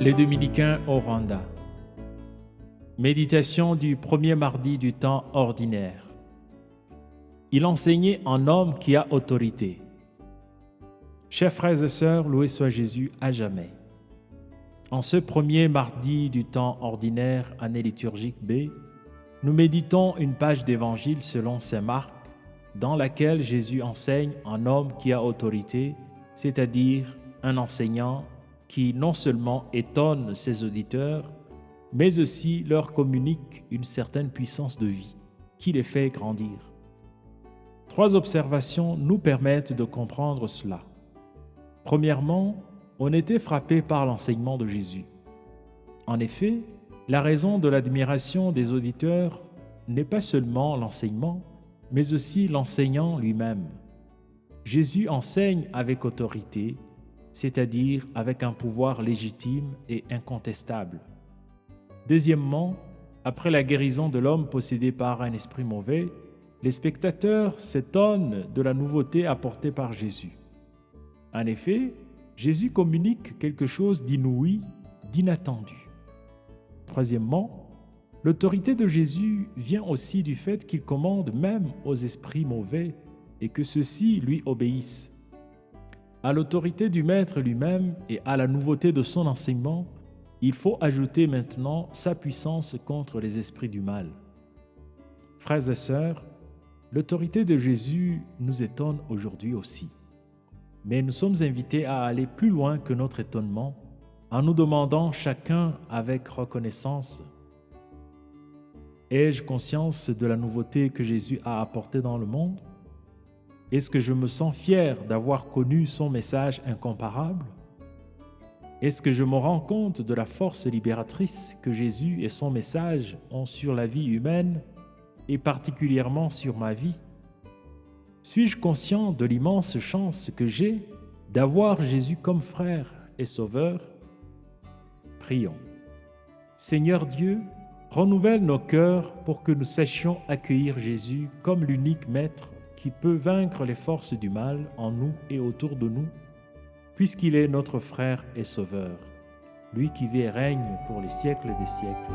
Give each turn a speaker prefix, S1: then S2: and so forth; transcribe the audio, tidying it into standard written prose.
S1: Les Dominicains au Rwanda. Méditation du premier mardi du temps ordinaire. Il enseignait en homme qui a autorité. Chers frères et sœurs, loué soit Jésus à jamais. En ce premier mardi du temps ordinaire, année liturgique B, nous méditons une page d'évangile selon saint Marc, dans laquelle Jésus enseigne en homme qui a autorité, c'est-à-dire un enseignant qui non seulement étonne ses auditeurs, mais aussi leur communique une certaine puissance de vie, qui les fait grandir. 3 observations nous permettent de comprendre cela. Premièrement, on était frappé par l'enseignement de Jésus. En effet, la raison de l'admiration des auditeurs n'est pas seulement l'enseignement, mais aussi l'enseignant lui-même. Jésus enseigne avec autorité, c'est-à-dire avec un pouvoir légitime et incontestable. Deuxièmement, après la guérison de l'homme possédé par un esprit mauvais, les spectateurs s'étonnent de la nouveauté apportée par Jésus. En effet, Jésus communique quelque chose d'inouï, d'inattendu. Troisièmement, l'autorité de Jésus vient aussi du fait qu'il commande même aux esprits mauvais et que ceux-ci lui obéissent. À l'autorité du Maître lui-même et à la nouveauté de son enseignement, il faut ajouter maintenant sa puissance contre les esprits du mal. Frères et sœurs, l'autorité de Jésus nous étonne aujourd'hui aussi. Mais nous sommes invités à aller plus loin que notre étonnement en nous demandant chacun avec reconnaissance: ai-je conscience de la nouveauté que Jésus a apportée dans le monde? Est-ce que je me sens fier d'avoir connu son message incomparable? Est-ce que je me rends compte de la force libératrice que Jésus et son message ont sur la vie humaine et particulièrement sur ma vie? Suis-je conscient de l'immense chance que j'ai d'avoir Jésus comme frère et sauveur? Prions. Seigneur Dieu, renouvelle nos cœurs pour que nous sachions accueillir Jésus comme l'unique Maître qui peut vaincre les forces du mal en nous et autour de nous, puisqu'il est notre frère et sauveur, lui qui vit et règne pour les siècles des siècles.